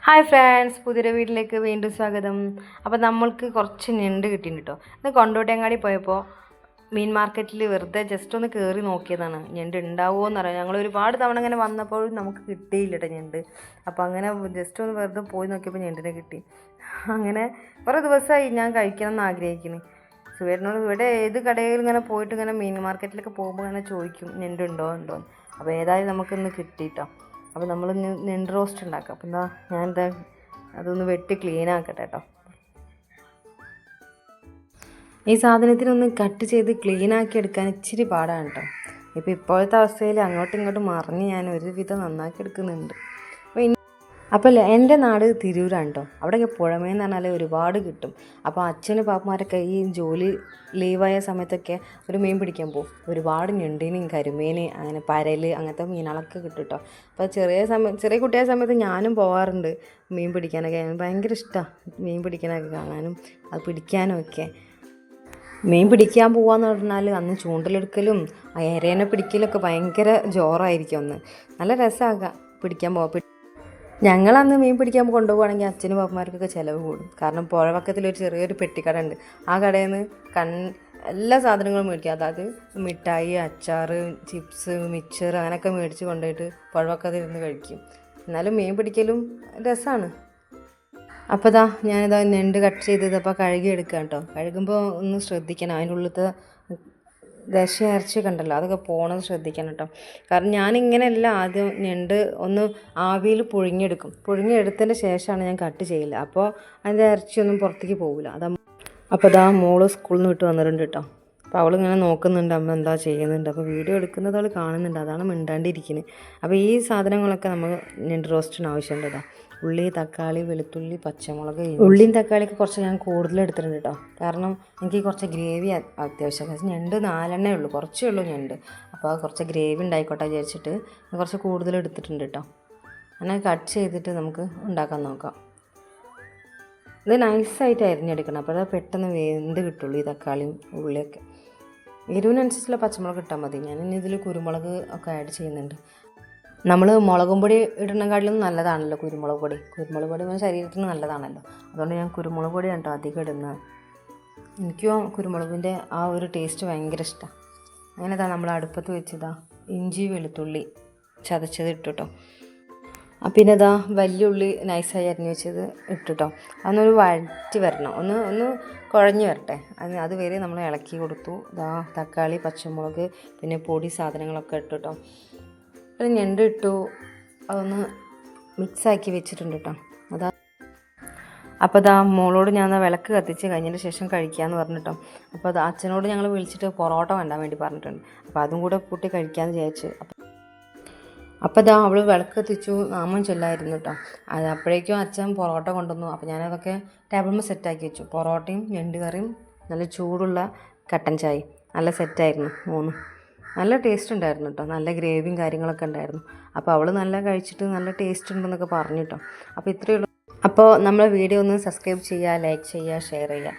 Hi friends, പുതിയൊരു വീട്ടിലേക്ക് വീണ്ടും സ്വാഗതം. അപ്പോൾ നമ്മൾക്ക് കുറച്ച് ഞണ്ട് കിട്ടിയിട്ടുണ്ട് കേട്ടോ. ഇന്ന് കൊണ്ടോട്ടേങ്ങാടി പോയപ്പോൾ മീൻ മാർക്കറ്റിൽ വെറുതെ ജസ്റ്റ് ഒന്ന് കയറി നോക്കിയതാണ്. ഞണ്ട് ഉണ്ടാവുമോ എന്നറിയാം. ഞങ്ങൾ ഒരുപാട് തവണ ഇങ്ങനെ വന്നപ്പോഴും നമുക്ക് കിട്ടിയില്ല കേട്ടോ ഞണ്ട്. അപ്പോൾ അങ്ങനെ ജസ്റ്റ് ഒന്ന് വെറുതെ പോയി നോക്കിയപ്പോൾ ഞണ്ടിനെ കിട്ടി. അങ്ങനെ കുറേ ദിവസമായി ഞാൻ കഴിക്കണം എന്ന് ആഗ്രഹിക്കുന്നു. സുവേട്ടനോട് ഇവിടെ ഏത് കടയിൽ ഇങ്ങനെ പോയിട്ട് ഇങ്ങനെ മീൻ മാർക്കറ്റിലൊക്കെ പോകുമ്പോൾ ഇങ്ങനെ ചോദിക്കും ഞണ്ടുണ്ടോ ഉണ്ടോ. അപ്പോൾ ഏതായാലും നമുക്കിന്ന് കിട്ടിയിട്ടോ. അപ്പോൾ നമ്മൾ ഞണ്ട് റോസ്റ്റ് ഉണ്ടാക്കാം. അപ്പോൾ ഞാനെന്താ അതൊന്ന് വെട്ടി ക്ലീൻ ആക്കട്ടെ കേട്ടോ. ഈ സാധനത്തിനൊന്ന് കട്ട് ചെയ്ത് ക്ലീൻ ആക്കി എടുക്കാൻ ഇച്ചിരി പാടാണ് കേട്ടോ. ഇപ്പോൾ ഇപ്പോഴത്തെ അവസ്ഥയിൽ അങ്ങോട്ടും ഇങ്ങോട്ടും മറിഞ്ഞ് ഞാൻ ഒരുവിധം നന്നാക്കി എടുക്കുന്നുണ്ട്. അപ്പോൾ എൻ്റെ നാട് തിരൂരാണ് കേട്ടോ. അവിടെയൊക്കെ പുഴമേന്ന് പറഞ്ഞാൽ ഒരുപാട് കിട്ടും. അപ്പോൾ അച്ഛന് പാപ്പന്മാരൊക്കെ ഈ ജോലി ലീവായ സമയത്തൊക്കെ ഒരു മീൻ പിടിക്കാൻ പോകും. ഒരുപാട് ഞണ്ടിനും കരിമീൻ അങ്ങനെ പരൽ അങ്ങനത്തെ മീനുകളൊക്കെ കിട്ടും കേട്ടോ. അപ്പോൾ ചെറിയ കുട്ടിയായ സമയത്ത് ഞാനും പോകാറുണ്ട് മീൻ പിടിക്കാനൊക്കെ. ഭയങ്കര ഇഷ്ടമാണ് മീൻ പിടിക്കാനൊക്കെ കാണാനും അത് പിടിക്കാനും ഒക്കെ. മീൻ പിടിക്കാൻ പോകാമെന്ന് പറഞ്ഞാൽ അന്ന് ചൂണ്ടലെടുക്കലും എരേനെ പിടിക്കലൊക്കെ ഭയങ്കര ജോറായിരിക്കും. അന്ന് നല്ല രസമാകാം പിടിക്കാൻ പോകാം. ഞങ്ങളന്ന് മീൻ പിടിക്കാൻ കൊണ്ടുപോകുകയാണെങ്കിൽ അച്ഛനും പാപ്പന്മാർക്കൊക്കെ ചിലവ് കൂടും. കാരണം പുഴവക്കത്തിലൊരു ചെറിയൊരു പെട്ടിക്കട ഉണ്ട്. ആ കടയിൽ നിന്ന് എല്ലാ സാധനങ്ങളും മേടിക്കും. അതായത് മിഠായി, അച്ചാർ, ചിപ്സ്, മിക്സർ അങ്ങനെയൊക്കെ മേടിച്ച് കൊണ്ടുപോയിട്ട് പുഴവക്കത്തിലിരുന്ന് കഴിക്കും. എന്നാലും മീൻ പിടിക്കലും രസമാണ്. അപ്പോൾ ഞാനിതാ ഞണ്ട് കട്ട് ചെയ്തപ്പോൾ കഴുകി എടുക്കാം കേട്ടോ. കഴുകുമ്പോൾ ഒന്ന് ശ്രദ്ധിക്കണം, അതിൻ്റെ ഉള്ളിലത്തെ ഇറച്ചി കണ്ടല്ലോ അതൊക്കെ പോകണത് ശ്രദ്ധിക്കണം കേട്ടോ. കാരണം ഞാനിങ്ങനെയല്ല, ആദ്യം ഞണ്ട് ഒന്ന് ആവിയിൽ പുഴുങ്ങിയെടുത്തതിന് ശേഷമാണ് ഞാൻ കട്ട് ചെയ്യില്ല. അപ്പോൾ അതിൻ്റെ ഇറച്ചിയൊന്നും പുറത്തേക്ക് പോകില്ല. അപ്പോൾ മോള് സ്കൂളിൽ നിന്ന് വിട്ട് വന്നിട്ടുണ്ട് കേട്ടോ. അപ്പോൾ അവളിങ്ങനെ നോക്കുന്നുണ്ട് അമ്മ എന്താ ചെയ്യുന്നുണ്ട്. അപ്പോൾ വീഡിയോ എടുക്കുന്നത് അവൾ കാണുന്നുണ്ട്, അതാണ് മിണ്ടാണ്ടിരിക്കുന്നത്. അപ്പോൾ ഈ സാധനങ്ങളൊക്കെ നമ്മൾ ഞണ്ട് റോസ്റ്റിന് ആവശ്യമുണ്ട് കേട്ടോ. ഉള്ളി, തക്കാളി, വെളുത്തുള്ളി, പച്ചമുളക്. ഉള്ളിയും തക്കാളിയൊക്കെ കുറച്ച് ഞാൻ കൂടുതൽ എടുത്തിട്ടുണ്ട് കേട്ടോ. കാരണം എനിക്ക് കുറച്ച് ഗ്രേവി അത്യാവശ്യം. ഞണ്ട് 4 ഉള്ളൂ, കുറച്ചേ ഉള്ളൂ ഞണ്ട്. അപ്പോൾ കുറച്ച് ഗ്രേവി ഉണ്ടായിക്കോട്ടെ വിചാരിച്ചിട്ട് കുറച്ച് കൂടുതൽ എടുത്തിട്ടുണ്ട് കേട്ടോ. അങ്ങനെ കട്ട് ചെയ്തിട്ട് നമുക്ക് ഉണ്ടാക്കാൻ നോക്കാം. ഇത് നൈസായിട്ട് അരിഞ്ഞെടുക്കണം, അപ്പോൾ അത് പെട്ടെന്ന് വെന്ത് കിട്ടുള്ളൂ ഈ തക്കാളിയും ഉള്ളിയൊക്കെ. എരിവിനനുസരിച്ചുള്ള പച്ചമുളക് ഇട്ടാൽ മതി. ഞാൻ ഇനി ഇതിൽ കുരുമുളക് ഒക്കെ ആഡ് ചെയ്യുന്നുണ്ട്. നമ്മൾ മുളകും പൊടി ഇടുന്നതിനെക്കാട്ടിലും നല്ലതാണല്ലോ കുരുമുളക് പൊടി. കുരുമുളക് പൊടി ശരീരത്തിന് നല്ലതാണല്ലോ. അതുകൊണ്ട് ഞാൻ കുരുമുളക് പൊടിയാണ് കേട്ടോ അധികം ഇടുന്നത്. എനിക്കും കുരുമുളകിൻ്റെ ആ ഒരു ടേസ്റ്റ് ഭയങ്കര ഇഷ്ടമാണ്. അങ്ങനെ നമ്മൾ അടുപ്പത്ത് വെച്ചതാ ഇഞ്ചി വെളുത്തുള്ളി ചതച്ചത് ഇട്ടുട്ടോ. പിന്നെ വലിയ ഉള്ളി നൈസായി അരിഞ്ഞ് വെച്ചത് ഇട്ടിട്ടോ. അതൊന്നൊരു വഴറ്റി വരണം, ഒന്ന് കുഴഞ്ഞ് വരട്ടെ. അതുവരെ നമ്മൾ ഇളക്കി കൊടുത്തു. തക്കാളി, പച്ചമുളക്, പിന്നെ പൊടി സാധനങ്ങളൊക്കെ ഇട്ടിട്ടോ. പിന്നെ ഞണ്ട് ഇട്ടു, അതൊന്ന് മിക്സാക്കി വെച്ചിട്ടുണ്ട് കേട്ടോ. അപ്പോൾ മോളോട് ഞാൻ വിളക്ക് കത്തിച്ച് കഴിഞ്ഞതിന് ശേഷം കഴിക്കാമെന്ന് പറഞ്ഞിട്ടോ. അപ്പോൾ അച്ഛനോട് ഞങ്ങൾ വിളിച്ചിട്ട് പൊറോട്ട വേണ്ടാൻ വേണ്ടി പറഞ്ഞിട്ടുണ്ട്. അപ്പോൾ അതും കൂടെ കൂട്ടി കഴിക്കാമെന്ന് വിചാരിച്ചു. അപ്പോൾ അവൾ വിളക്ക് കത്തിച്ചു, നാമം ചൊല്ലായിരുന്നു കേട്ടോ. അപ്പോഴേക്കും അച്ഛൻ പൊറോട്ട കൊണ്ടുവന്നു. അപ്പോൾ ഞാനതൊക്കെ ടേബിളിൽ സെറ്റാക്കി വെച്ചു. പൊറോട്ടയും ഞണ്ട് കറിയും നല്ല ചൂടുള്ള കട്ടൻ ചായയും നല്ല സെറ്റായിരുന്നു. 3 നല്ല ടേസ്റ്റ് ഉണ്ടായിരുന്നു കേട്ടോ. നല്ല ഗ്രേവിയും കാര്യങ്ങളൊക്കെ ഉണ്ടായിരുന്നു. അപ്പോൾ അവൾ നല്ല കഴിച്ചിട്ട് നല്ല ടേസ്റ്റ് ഉണ്ടെന്നൊക്കെ പറഞ്ഞു കേട്ടോ. അപ്പോൾ ഇത്രയേ ഉള്ളൂ. അപ്പോൾ നമ്മളെ വീഡിയോ ഒന്ന് സബ്സ്ക്രൈബ് ചെയ്യുക, ലൈക്ക് ചെയ്യുക, ഷെയർ ചെയ്യുക.